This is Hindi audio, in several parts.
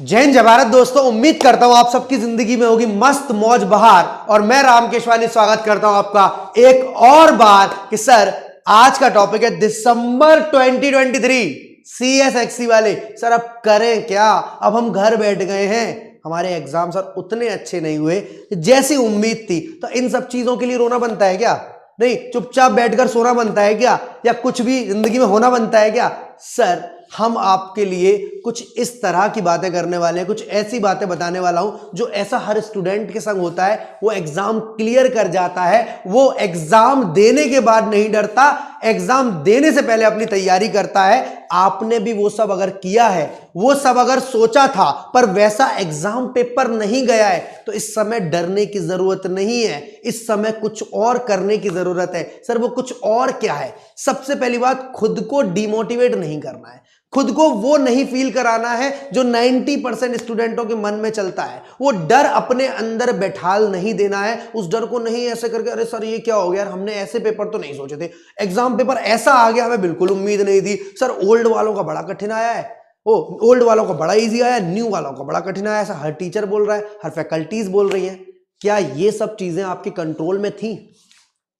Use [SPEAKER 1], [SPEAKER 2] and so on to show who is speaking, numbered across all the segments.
[SPEAKER 1] जय हिंद जय भारत दोस्तों, उम्मीद करता हूं आप सबकी जिंदगी में होगी मस्त मौज बहार। और मैं राम केशवानी स्वागत करता हूं आपका एक और बार कि सर आज का टॉपिक है दिसंबर 2023 CSXC वाले। सर अब करें क्या? अब हम घर बैठ गए हैं, हमारे एग्जाम सर उतने अच्छे नहीं हुए जैसी उम्मीद थी। तो इन सब चीजों के लिए रोना बनता है क्या? नहीं, चुपचाप बैठकर सोना बनता है क्या? या कुछ भी जिंदगी में होना बनता है क्या? सर हम आपके लिए कुछ इस तरह की बातें करने वाले हैं, कुछ ऐसी बातें बताने वाला हूं जो ऐसा हर स्टूडेंट के संग होता है। वो एग्जाम क्लियर कर जाता है, वो एग्जाम देने के बाद नहीं डरता, एग्जाम देने से पहले अपनी तैयारी करता है। आपने भी वो सब अगर किया है, वो सब अगर सोचा था पर वैसा एग्जाम पेपर नहीं गया है, तो इस समय डरने की जरूरत नहीं है। इस समय कुछ और करने की जरूरत है। सर वो कुछ और क्या है? सबसे पहली बात, खुद को डिमोटिवेट नहीं करना है। खुद को वो नहीं फील कराना है जो 90% स्टूडेंटों के मन में चलता है। वो डर अपने अंदर बैठाल नहीं देना है। उस डर को नहीं ऐसे करके अरे सर ये क्या हो गया यार, हमने ऐसे पेपर तो नहीं सोचे थे, एग्जाम पेपर ऐसा आ गया, हमें बिल्कुल उम्मीद नहीं थी। सर ओल्ड वालों का बड़ा कठिन आया है, ओ ओल्ड वालों का बड़ा इजी आया, न्यू वालों का बड़ा कठिन आया। ऐसा हर टीचर बोल रहा है, हर फैकल्टीज बोल रही है। क्या ये सब चीजें आपके कंट्रोल में थी?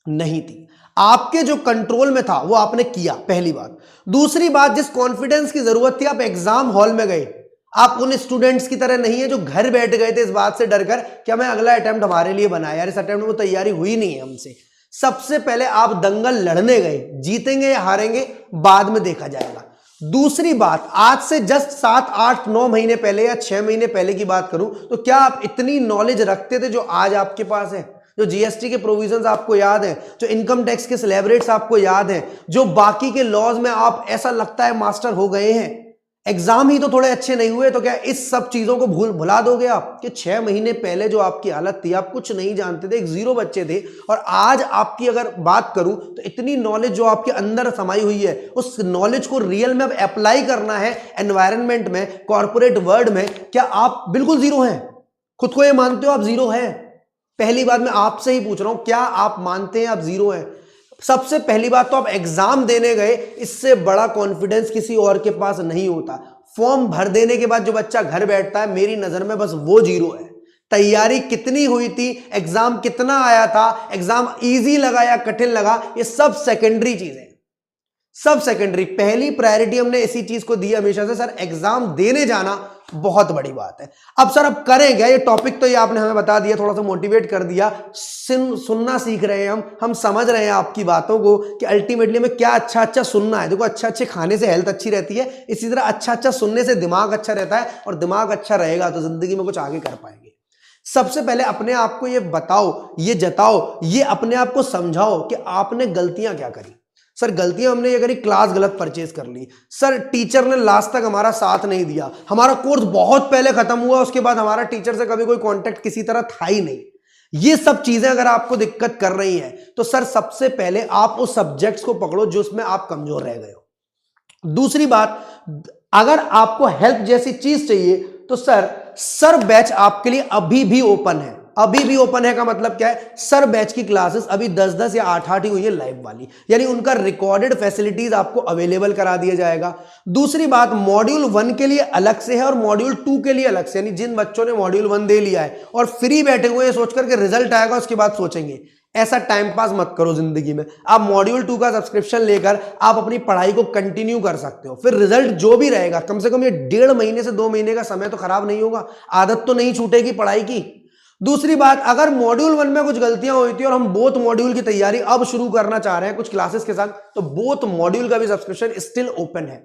[SPEAKER 1] नहीं थी। आपके जो कंट्रोल में था वो आपने किया, पहली बात। दूसरी बात, जिस कॉन्फिडेंस की जरूरत थी आप एग्जाम हॉल में गए। आप उन स्टूडेंट्स की तरह नहीं है जो घर बैठ गए थे इस बात से डरकर कि हमें अगला अटेम्प्ट हमारे लिए बनाया, यार इस अटेम्प्ट में वो तैयारी हुई नहीं है हमसे। सबसे पहले आप दंगल लड़ने गए, जीतेंगे या हारेंगे बाद में देखा जाएगा। दूसरी बात, आज से जस्ट 7, 8, 9 महीने पहले या 6 महीने पहले की बात करूं तो क्या आप इतनी नॉलेज रखते थे जो आज आपके पास है? जो जीएसटी के प्रोविजंस आपको याद हैं, जो इनकम टैक्स के स्लैब रेट्स आपको याद हैं, जो बाकी के लॉज में आप ऐसा लगता है मास्टर हो गए हैं। एग्जाम ही तो थोड़े अच्छे नहीं हुए, तो क्या इस सब चीजों को भुला दोगे आप? कि 6 महीने पहले जो आपकी हालत थी, आप कुछ नहीं जानते थे, एक जीरो बच्चे थे, और आज आपकी अगर बात करूं तो इतनी नॉलेज जो आपके अंदर समाई हुई है, उस नॉलेज को रियल में अब अप्लाई करना है एनवायरनमेंट में, कॉर्पोरेट वर्ल्ड में। क्या आप बिल्कुल जीरो हैं? खुद को ये मानते हो आप जीरो हैं? पहली बात मैं आपसे ही पूछ रहा हूं, क्या आप मानते हैं आप जीरो हैं? सबसे पहली बात तो आप एग्जाम देने गए, इससे बड़ा कॉन्फिडेंस किसी और के पास नहीं होता। फॉर्म भर देने के बाद जो बच्चा घर बैठता है, मेरी नजर में बस वो जीरो है। तैयारी कितनी हुई थी, एग्जाम कितना आया था, एग्जाम इजी लगा या कठिन लगा, ये सब सेकेंडरी चीजें, सब सेकेंडरी। पहली प्रायोरिटी हमने इसी चीज को दी हमेशा से, सर एग्जाम देने जाना बहुत बड़ी बात है। अब सर अब करें क्या? ये टॉपिक तो ये आपने हमें बता दिया, थोड़ा सा मोटिवेट कर दिया, सुनना सीख रहे हैं हम समझ रहे हैं आपकी बातों को कि अल्टीमेटली हमें क्या अच्छा अच्छा सुनना है। देखो, अच्छा अच्छे खाने से हेल्थ अच्छी रहती है, इसी तरह अच्छा अच्छा सुनने से दिमाग अच्छा रहता है, और दिमाग अच्छा रहेगा तो जिंदगी में कुछ आगे कर पाएंगे। सबसे पहले अपने आप को ये बताओ, ये जताओ, ये अपने आप को समझाओ कि आपने गलतियां क्या करी। सर गलतियां हमने ये करी, क्लास गलत परचेज कर ली, सर टीचर ने लास्ट तक हमारा साथ नहीं दिया, हमारा कोर्स बहुत पहले खत्म हुआ, उसके बाद हमारा टीचर से कभी कोई कांटेक्ट किसी तरह था ही नहीं। ये सब चीजें अगर आपको दिक्कत कर रही हैं तो सर सबसे पहले आप उस सब्जेक्ट्स को पकड़ो जो उसमें आप कमजोर रह गए हो। दूसरी बात, अगर आपको हेल्प जैसी चीज चाहिए तो सर बैच आपके लिए अभी भी ओपन है। अभी भी ओपन है का मतलब क्या है? सर बैच की क्लासेस अभी 10-10 या 8-8 ही हुई है लाइव वाली, यानी उनका रिकॉर्डेड फैसिलिटीज आपको अवेलेबल करा दिया जाएगा। दूसरी बात, मॉड्यूल 1 के लिए अलग से है और मॉड्यूल 2 के लिए अलग से, यानी जिन बच्चों ने मॉड्यूल 1 दे लिया है और फ्री बैठे हुए हैं सोचकर के रिजल्ट आएगा उसके बाद सोचेंगे, ऐसा टाइम पास मत करो जिंदगी में। आप मॉड्यूल 2 का सब्सक्रिप्शन लेकर आप अपनी पढ़ाई को कंटिन्यू कर सकते हो। फिर रिजल्ट जो भी रहेगा, कम से कम ये 1.5 महीने से 2 महीने का समय तो खराब नहीं होगा, आदत तो नहीं छूटेगी पढ़ाई की। दूसरी बात, अगर मॉड्यूल 1 में कुछ गलतियां हुई थी और हम बोथ मॉड्यूल की तैयारी अब शुरू करना चाह रहे हैं कुछ क्लासेस के साथ, तो बोथ मॉड्यूल का भी सब्सक्रिप्शन स्टिल ओपन है।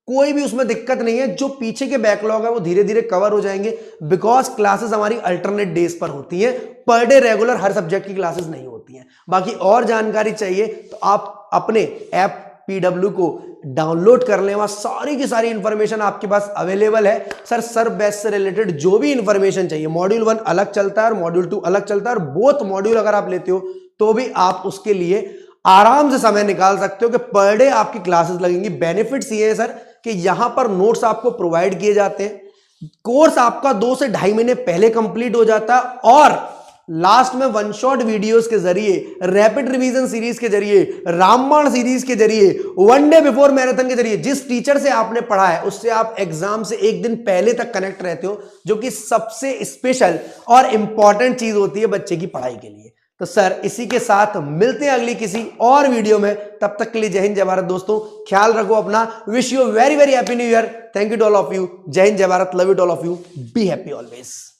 [SPEAKER 1] कोई भी उसमें दिक्कत नहीं है। जो पीछे के बैकलॉग है वो धीरे धीरे कवर हो जाएंगे, बिकॉज क्लासेस हमारी अल्टरनेट डेज पर होती हैं, पर डे रेगुलर हर सब्जेक्ट की क्लासेस नहीं होती हैं। बाकी और जानकारी चाहिए तो आप अपने ऐप PW को डाउनलोड कर लें, वहां सारी की सारी इंफॉर्मेशन आपके पास अवेलेबल है। सर बैच से रिलेटेड जो भी इंफॉर्मेशन चाहिए, मॉड्यूल 1 अलग चलता है और मॉड्यूल 2 अलग चलता है, और बोथ मॉड्यूल अगर आप लेते हो तो भी आप उसके लिए आराम से समय निकाल सकते हो कि पर डे आपकी क्लासेस लगेंगी। बेनिफिट्स ये है सर कि यहां पर नोट्स आपको प्रोवाइड किए जाते हैं, कोर्स आपका 2 से 2.5 महीने पहले कंप्लीट हो जाता है, और लास्ट में वन शॉट वीडियोस के जरिए, रैपिड रिवीजन सीरीज के जरिए, रामबाण सीरीज के जरिए, वन डे बिफोर मैराथन के जरिए जिस टीचर से आपने पढ़ा है उससे आप एग्जाम से एक दिन पहले तक कनेक्ट रहते हो, जो कि सबसे स्पेशल और इंपॉर्टेंट चीज होती है बच्चे की पढ़ाई के लिए। तो सर इसी के साथ मिलते हैं अगली किसी और वीडियो में, तब तक के लिए जय हिंद जय भारत दोस्तों, ख्याल रखो अपना, wish you very very happy new year, thank you to all of you, जय हिंद जय Bharat, love you to all of you, be happy always.